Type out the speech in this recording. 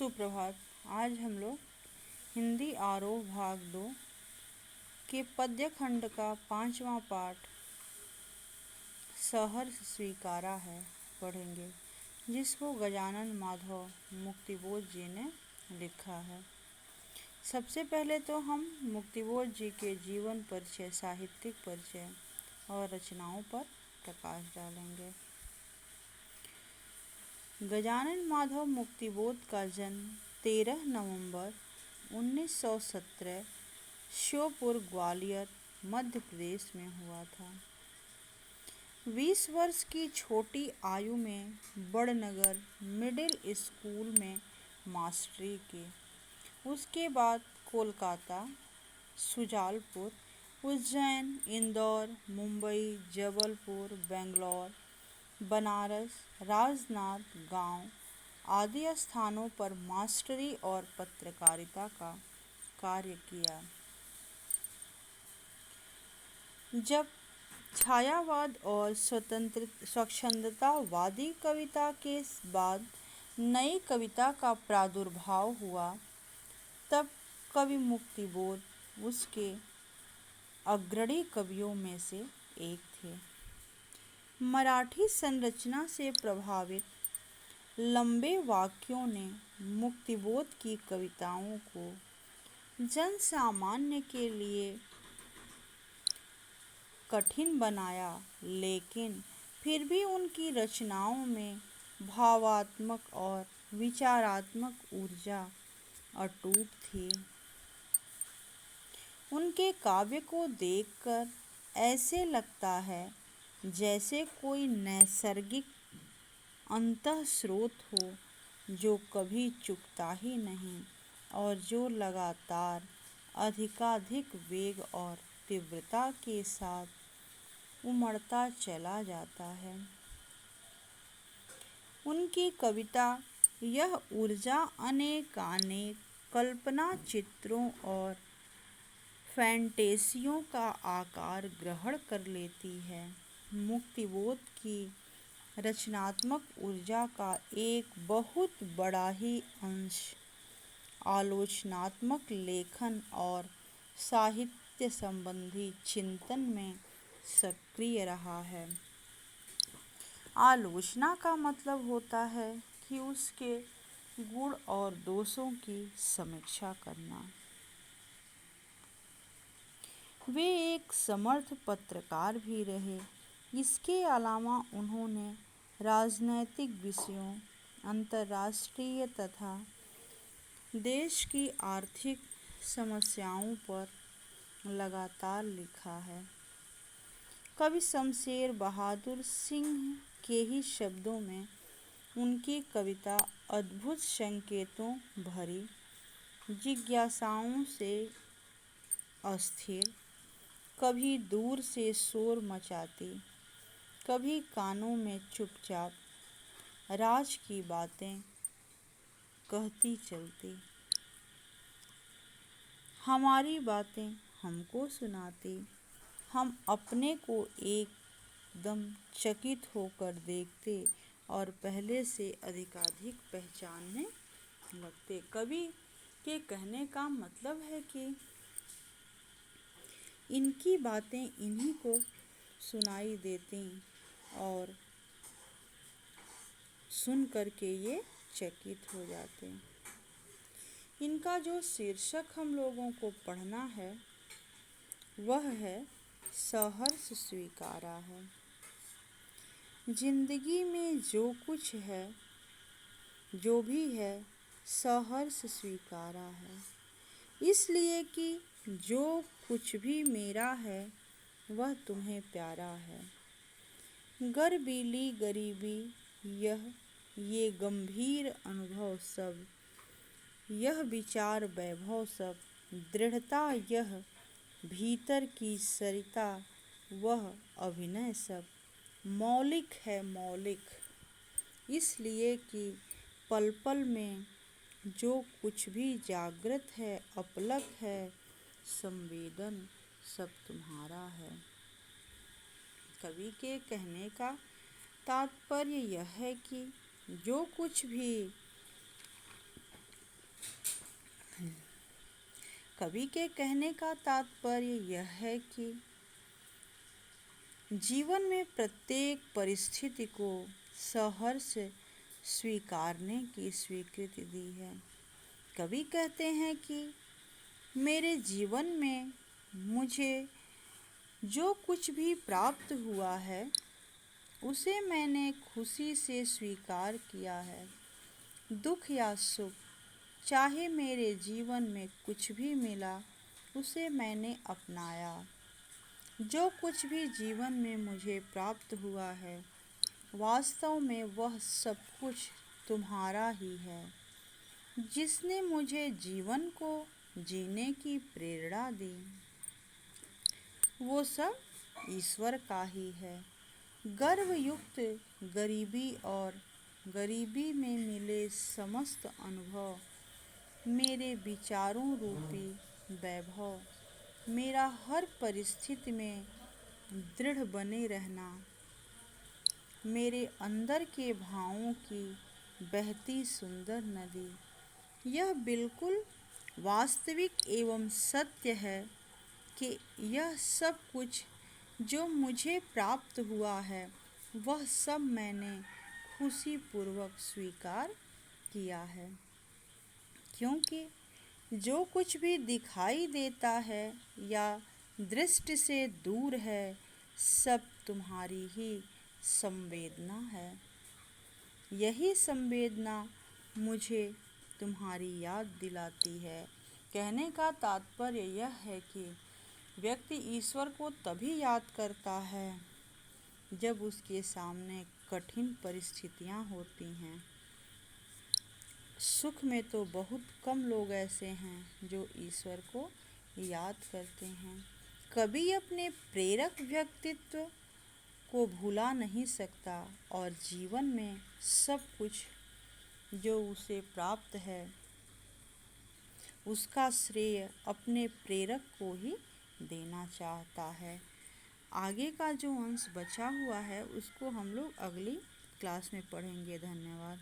सुप्रभात। आज हम लोग हिंदी आरोह भाग 2 के पद्य खंड का 5वां पाठ सहर्ष स्वीकारा है पढ़ेंगे, जिसको गजानन माधव मुक्तिबोध जी ने लिखा है। सबसे पहले तो हम मुक्तिबोध जी के जीवन परिचय, साहित्यिक परिचय और रचनाओं पर प्रकाश डालेंगे। गजानन माधव मुक्तिबोध का जन्म 13 नवंबर 1917 श्योपुर, ग्वालियर, मध्य प्रदेश में हुआ था। 20 वर्ष की छोटी आयु में बड़नगर मिडिल स्कूल में मास्टरी की। उसके बाद कोलकाता, शुजालपुर, उज्जैन, इंदौर, मुंबई, जबलपुर, बेंगलोर, बनारस, राजनांदगांव आदि स्थानों पर मास्टरी और पत्रकारिता का कार्य किया। जब छायावाद और स्वच्छंदतावादी कविता के बाद नई कविता का प्रादुर्भाव हुआ, तब कवि मुक्तिबोध उसके अग्रणी कवियों में से एक थे। मराठी संरचना से प्रभावित लंबे वाक्यों ने मुक्तिबोध की कविताओं को जन सामान्य के लिए कठिन बनाया, लेकिन फिर भी उनकी रचनाओं में भावात्मक और विचारात्मक ऊर्जा अटूट थी। उनके काव्य को देखकर ऐसे लगता है जैसे कोई नैसर्गिक अंतःस्रोत हो, जो कभी चुकता ही नहीं और जो लगातार अधिकाधिक वेग और तीव्रता के साथ उमड़ता चला जाता है। उनकी कविता यह ऊर्जा अनेकानेक कल्पना चित्रों और फैंटेसियों का आकार ग्रहण कर लेती है। मुक्तिबोध की रचनात्मक ऊर्जा का एक बहुत बड़ा ही अंश आलोचनात्मक लेखन और साहित्य संबंधी चिंतन में सक्रिय रहा है। आलोचना का मतलब होता है कि उसके गुण और दोषों की समीक्षा करना। वे एक समर्थ पत्रकार भी रहे। इसके अलावा उन्होंने राजनैतिक विषयों, अंतर्राष्ट्रीय तथा देश की आर्थिक समस्याओं पर लगातार लिखा है। कवि शमशेर बहादुर सिंह के ही शब्दों में उनकी कविता अद्भुत संकेतों भरी, जिज्ञासाओं से अस्थिर, कभी दूर से शोर मचाती, कभी कानों में चुपचाप राज की बातें कहती चलती, हमारी बातें हमको सुनाती, हम अपने को एकदम चकित होकर देखते और पहले से अधिकाधिक पहचानने लगते। कवि के कहने का मतलब है कि इनकी बातें इन्हीं को सुनाई देती और सुन करके ये चकित हो जाते। इनका जो शीर्षक हम लोगों को पढ़ना है वह है सहर्ष स्वीकारा है। जिंदगी में जो कुछ है, जो भी है, सहर्ष स्वीकारा है, इसलिए कि जो कुछ भी मेरा है वह तुम्हें प्यारा है। गर्वीली गरीबी ये गंभीर अनुभव सब, यह विचार वैभव सब, दृढ़ता यह भीतर की सरिता, वह अभिनय सब मौलिक है मौलिक, इसलिए कि पल पल में जो कुछ भी जागृत है, अपलक है, संवेदन सब तुम्हारा है। कवि के कहने का तात्पर्य यह है कि जो कुछ भी कवि के कहने का तात्पर्य यह है कि जीवन में प्रत्येक परिस्थिति को सहर्ष स्वीकारने की स्वीकृति दी है। कवि कहते हैं कि मेरे जीवन में मुझे जो कुछ भी प्राप्त हुआ है उसे मैंने खुशी से स्वीकार किया है। दुख या सुख, चाहे मेरे जीवन में कुछ भी मिला, उसे मैंने अपनाया। जो कुछ भी जीवन में मुझे प्राप्त हुआ है, वास्तव में वह सब कुछ तुम्हारा ही है, जिसने मुझे जीवन को जीने की प्रेरणा दी। वो सब ईश्वर का ही है। गर्वयुक्त गरीबी और गरीबी में मिले समस्त अनुभव, मेरे विचारों रूपी वैभव, मेरा हर परिस्थिति में दृढ़ बने रहना, मेरे अंदर के भावों की बहती सुंदर नदी। यह बिल्कुल वास्तविक एवं सत्य है कि यह सब कुछ जो मुझे प्राप्त हुआ है, वह सब मैंने खुशीपूर्वक स्वीकार किया है, क्योंकि जो कुछ भी दिखाई देता है या दृष्टि से दूर है, सब तुम्हारी ही संवेदना है। यही संवेदना मुझे तुम्हारी याद दिलाती है। कहने का तात्पर्य यह है कि व्यक्ति ईश्वर को तभी याद करता है जब उसके सामने कठिन परिस्थितियां होती हैं। सुख में तो बहुत कम लोग ऐसे हैं जो ईश्वर को याद करते हैं। कभी अपने प्रेरक व्यक्तित्व को भुला नहीं सकता और जीवन में सब कुछ जो उसे प्राप्त है उसका श्रेय अपने प्रेरक को ही देना चाहता है। आगे का जो अंश बचा हुआ है उसको हम लोग अगली क्लास में पढ़ेंगे। धन्यवाद।